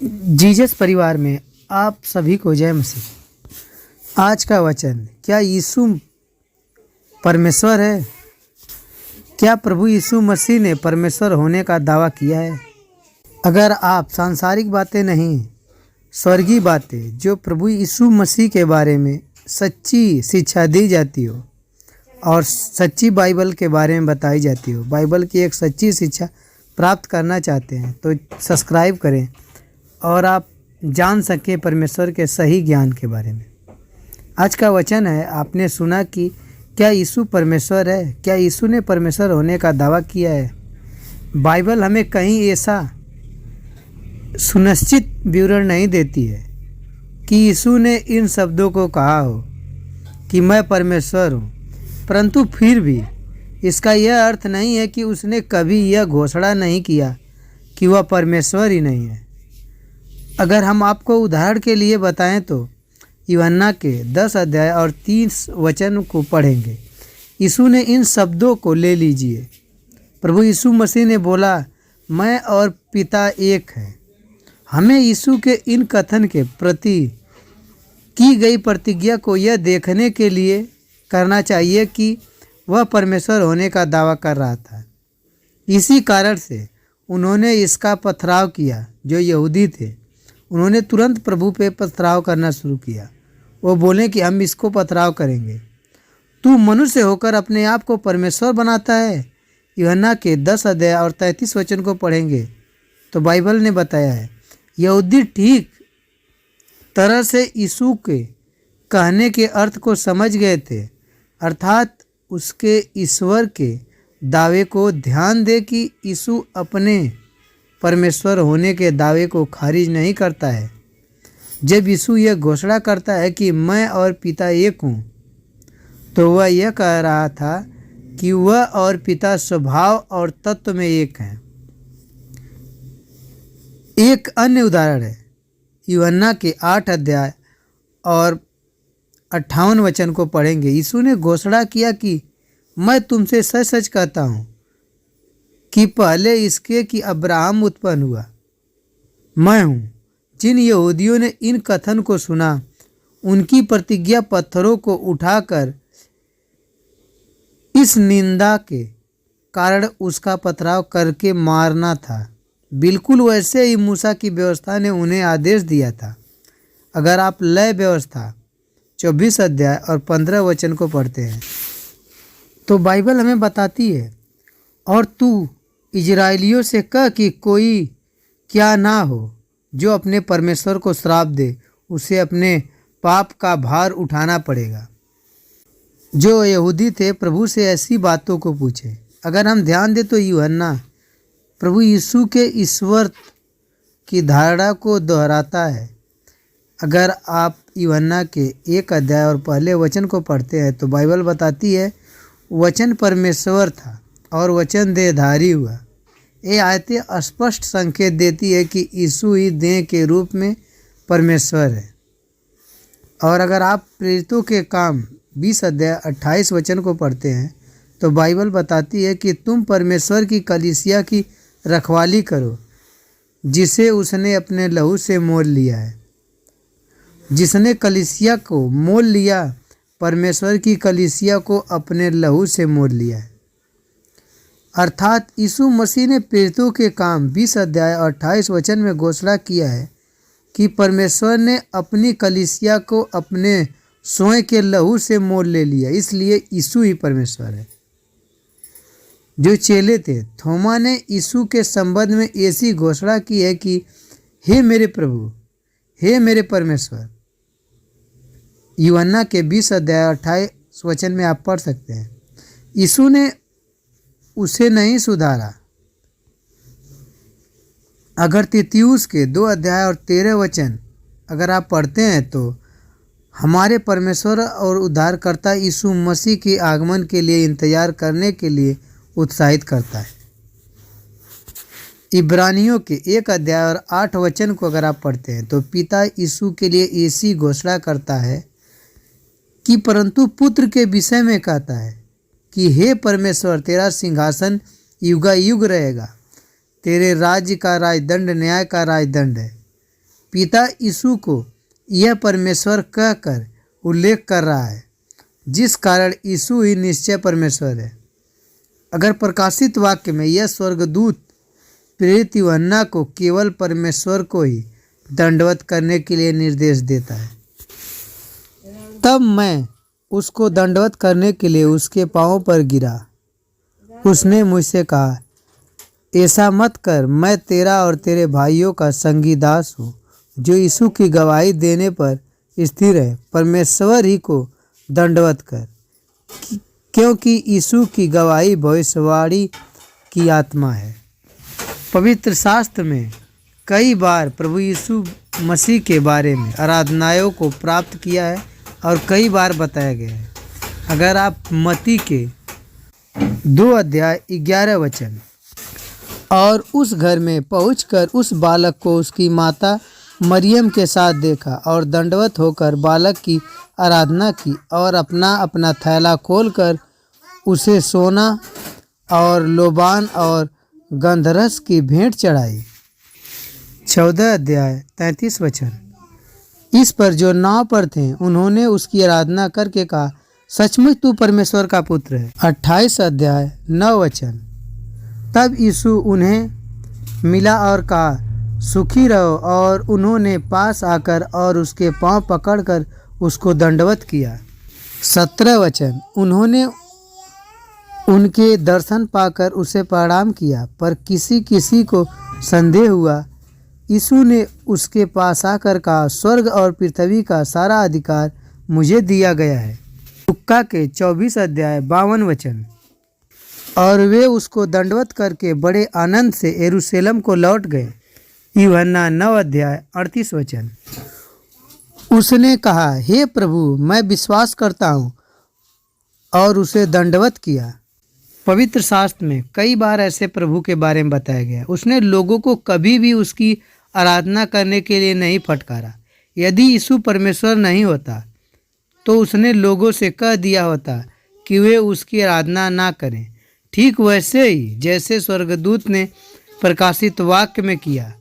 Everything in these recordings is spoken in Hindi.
जीसस परिवार में आप सभी को जय मसीह। आज का वचन, क्या यीशु परमेश्वर है? क्या प्रभु यीशु मसीह ने परमेश्वर होने का दावा किया है? अगर आप सांसारिक बातें नहीं, स्वर्गीय बातें जो प्रभु यीशु मसीह के बारे में सच्ची शिक्षा दी जाती हो और सच्ची बाइबल के बारे में बताई जाती हो, बाइबल की एक सच्ची शिक्षा प्राप्त करना चाहते हैं तो सब्सक्राइब करें और आप जान सकें परमेश्वर के सही ज्ञान के बारे में। आज का वचन है, आपने सुना कि क्या यीशु परमेश्वर है? क्या यीशु ने परमेश्वर होने का दावा किया है? बाइबल हमें कहीं ऐसा सुनिश्चित विवरण नहीं देती है कि यीशु ने इन शब्दों को कहा हो कि मैं परमेश्वर हूँ, परंतु फिर भी इसका यह अर्थ नहीं है कि उसने कभी यह घोषणा नहीं किया कि वह परमेश्वर ही नहीं है। अगर हम आपको उदाहरण के लिए बताएं तो यूहन्ना के 10 अध्याय और 30 वचन को पढ़ेंगे। यीशु ने इन शब्दों को ले लीजिए। प्रभु यीशु मसीह ने बोला, मैं और पिता एक हैं। हमें यीशु के इन कथन के प्रति की गई प्रतिज्ञा को यह देखने के लिए करना चाहिए कि वह परमेश्वर होने का दावा कर रहा था। इसी कारण से उन्होंने इसका पथराव किया। जो यहूदी थे उन्होंने तुरंत प्रभु पे पथराव करना शुरू किया। वो बोले कि हम इसको पथराव करेंगे। तू मनुष्य होकर अपने आप को परमेश्वर बनाता है। यूहन्ना के 10 अध्याय और 33 वचन को पढ़ेंगे तो बाइबल ने बताया है, यहूदी ठीक तरह से यीशु के कहने के अर्थ को समझ गए थे, अर्थात उसके ईश्वर के दावे को ध्यान दे कि यीशु अपने परमेश्वर होने के दावे को खारिज नहीं करता है। जब यीशु यह घोषणा करता है कि मैं और पिता एक हूँ, तो वह यह कह रहा था कि वह और पिता स्वभाव और तत्व में एक हैं। एक अन्य उदाहरण है, यूहन्ना के 8 अध्याय और 58 वचन को पढ़ेंगे। यीशु ने घोषणा किया कि मैं तुमसे सच सच कहता हूँ कि पहले इसके कि अब्राहम उत्पन्न हुआ, मैं हूँ। जिन यहूदियों ने इन कथन को सुना, उनकी प्रतिज्ञा पत्थरों को उठाकर इस निंदा के कारण उसका पथराव करके मारना था। बिल्कुल वैसे ही मूसा की व्यवस्था ने उन्हें आदेश दिया था। अगर आप लय व्यवस्था 24 अध्याय और 15 वचन को पढ़ते हैं तो बाइबल हमें बताती है, और तू इजराइलियों से कह कि कोई क्या ना हो जो अपने परमेश्वर को श्राप दे, उसे अपने पाप का भार उठाना पड़ेगा। जो यहूदी थे प्रभु से ऐसी बातों को पूछे। अगर हम ध्यान दें तो यूहन्ना प्रभु यीशु के ईश्वर की धारणा को दोहराता है। अगर आप यूहन्ना के 1 अध्याय और पहले वचन को पढ़ते हैं तो बाइबल बताती है, वचन परमेश्वर था और वचन देहधारी हुआ। ये आयतें स्पष्ट संकेत देती है कि यीशु ही देह के रूप में परमेश्वर है। और अगर आप प्रेरितों के काम 20 अध्याय 28 वचन को पढ़ते हैं तो बाइबल बताती है कि तुम परमेश्वर की कलीसिया की रखवाली करो, जिसे उसने अपने लहू से मोल लिया है। जिसने कलीसिया को मोल लिया, परमेश्वर की कलीसिया को अपने लहू से मोल लिया है। अर्थात यीशु मसीह ने प्रेरितों के काम 20 अध्याय और 28 वचन में घोषणा किया है कि परमेश्वर ने अपनी कलीसिया को अपने स्वयं के लहू से मोल ले लिया, इसलिए यीशु ही परमेश्वर है। जो चेले थे, थोमा ने यीशु के संबंध में ऐसी घोषणा की है कि हे मेरे प्रभु, हे मेरे परमेश्वर। यूहन्ना के 20 अध्याय 28 वचन में आप पढ़ सकते हैं। यीशु ने उसे नहीं सुधारा। अगर तीतुस के 2 अध्याय और 13 वचन अगर आप पढ़ते हैं तो हमारे परमेश्वर और उद्धारकर्ता यीशु मसीह के आगमन के लिए इंतजार करने के लिए उत्साहित करता है। इब्रानियों के 1 अध्याय और 8 वचन को अगर आप पढ़ते हैं तो पिता यीशु के लिए ऐसी घोषणा करता है कि परंतु पुत्र के विषय में कहता है कि हे परमेश्वर, तेरा सिंहासन युगायुग रहेगा, तेरे राज्य का राजदंड न्याय का राजदंड है। पिता यीशु को यह परमेश्वर कहकर उल्लेख कर रहा है, जिस कारण यीशु ही निश्चय परमेश्वर है। अगर प्रकाशित वाक्य में यह स्वर्गदूत प्रेरित यूहन्ना को केवल परमेश्वर को ही दंडवत करने के लिए निर्देश देता है, तब मैं उसको दंडवत करने के लिए उसके पांवों पर गिरा। उसने मुझसे कहा, ऐसा मत कर, मैं तेरा और तेरे भाइयों का संगी दास हूँ जो यीशु की गवाही देने पर स्थिर है। परमेश्वर ही को दंडवत कर, क्योंकि यीशु की गवाही भविष्यवाणी की आत्मा है। पवित्र शास्त्र में कई बार प्रभु यीशु मसीह के बारे में आराधनाओं को प्राप्त किया है और कई बार बताया गया है। अगर आप मत्ती के 2:11 और उस घर में पहुंचकर उस बालक को उसकी माता मरियम के साथ देखा और दंडवत होकर बालक की आराधना की और अपना अपना थैला खोलकर उसे सोना और लोबान और गंधरस की भेंट चढ़ाई। 14:33 इस पर जो नाव पर थे उन्होंने उसकी आराधना करके कहा, सचमुच तू परमेश्वर का पुत्र है। 28:9 तब यीशु उन्हें मिला और कहा, सुखी रहो, और उन्होंने पास आकर और उसके पांव पकड़कर उसको दंडवत किया। 17 उन्होंने उनके दर्शन पाकर उसे प्रणाम किया, पर किसी किसी को संदेह हुआ। यीशु ने उसके पास आकर कहा, स्वर्ग और पृथ्वी का सारा अधिकार मुझे दिया गया है। लुक्का के 24:52 और वे उसको दंडवत करके बड़े आनंद से यरूशलेम को लौट गए। यूहन्ना 9:38 उसने कहा, हे प्रभु, मैं विश्वास करता हूँ, और उसे दंडवत किया। पवित्र शास्त्र में कई बार ऐसे प्रभु के बारे में बताया गया। उसने लोगों को कभी भी उसकी आराधना करने के लिए नहीं फटकारा। यदि यीशु परमेश्वर नहीं होता तो उसने लोगों से कह दिया होता कि वे उसकी आराधना ना करें, ठीक वैसे ही जैसे स्वर्गदूत ने प्रकाशित वाक्य में किया।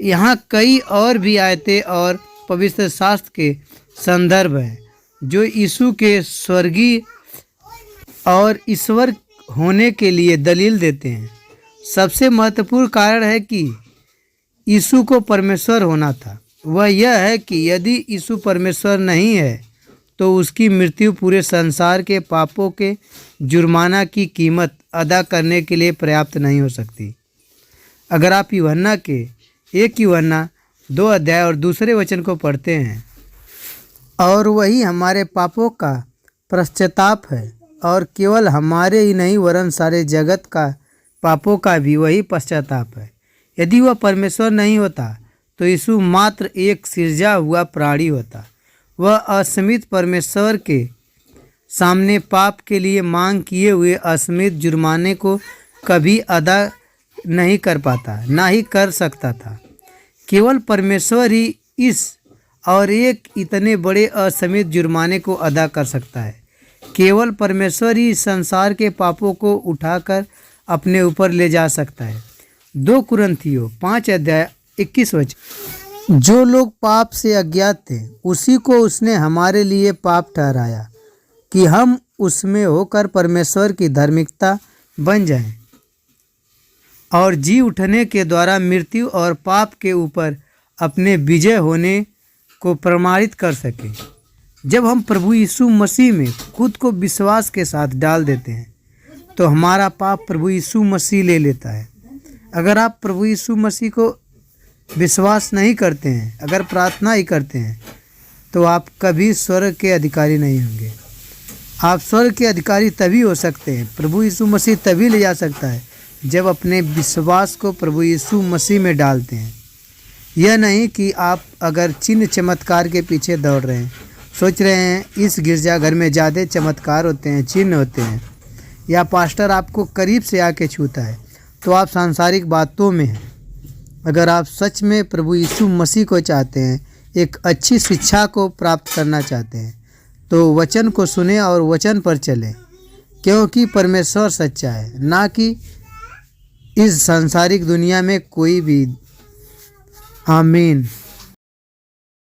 यहाँ कई और भी आयतें और पवित्र शास्त्र के संदर्भ हैं जो यीशु के स्वर्गीय और ईश्वर होने के लिए दलील देते हैं। सबसे महत्वपूर्ण कारण है कि यीशु को परमेश्वर होना था, वह यह है कि यदि यीशु परमेश्वर नहीं है तो उसकी मृत्यु पूरे संसार के पापों के जुर्माना की कीमत अदा करने के लिए पर्याप्त नहीं हो सकती। अगर आप यूहन्ना के 1 यूहन्ना 2 और 2 को पढ़ते हैं, और वही हमारे पापों का पश्चाताप है, और केवल हमारे ही नहीं वरन सारे जगत का पापों का भी वही पश्चाताप है। यदि वह परमेश्वर नहीं होता तो यीशु मात्र एक सिरजा हुआ प्राणी होता। वह असीमित परमेश्वर के सामने पाप के लिए मांग किए हुए असीमित जुर्माने को कभी अदा नहीं कर पाता, ना ही कर सकता था। केवल परमेश्वर ही इस और एक इतने बड़े असीमित जुर्माने को अदा कर सकता है। केवल परमेश्वर ही संसार के पापों को उठाकर अपने ऊपर ले जा सकता है। 2 कुरिन्थियों 5:21 जो लोग पाप से अज्ञात थे उसी को उसने हमारे लिए पाप ठहराया कि हम उसमें होकर परमेश्वर की धार्मिकता बन जाएं और जी उठने के द्वारा मृत्यु और पाप के ऊपर अपने विजय होने को प्रमाणित कर सकें। जब हम प्रभु यीशु मसीह में खुद को विश्वास के साथ डाल देते हैं तो हमारा पाप प्रभु यीशु मसीह ले लेता है। अगर आप प्रभु यीशु मसीह को विश्वास नहीं करते हैं, अगर प्रार्थना ही करते हैं, तो आप कभी स्वर्ग के अधिकारी नहीं होंगे। आप स्वर्ग के अधिकारी तभी हो सकते हैं, प्रभु यीशु मसीह तभी ले जा सकता है जब अपने विश्वास को प्रभु यीशु मसीह में डालते हैं। यह नहीं कि आप अगर चिन्ह चमत्कार के पीछे दौड़ रहे हैं, सोच रहे हैं इस गिरजाघर में ज़्यादा चमत्कार होते हैं, चिन्ह होते हैं, या पास्टर आपको करीब से आके छूता है, तो आप सांसारिक बातों में हैं। अगर आप सच में प्रभु यीशु मसीह को चाहते हैं, एक अच्छी शिक्षा को प्राप्त करना चाहते हैं, तो वचन को सुने और वचन पर चलें, क्योंकि परमेश्वर सच्चा है, ना कि इस सांसारिक दुनिया में कोई भी। आमीन।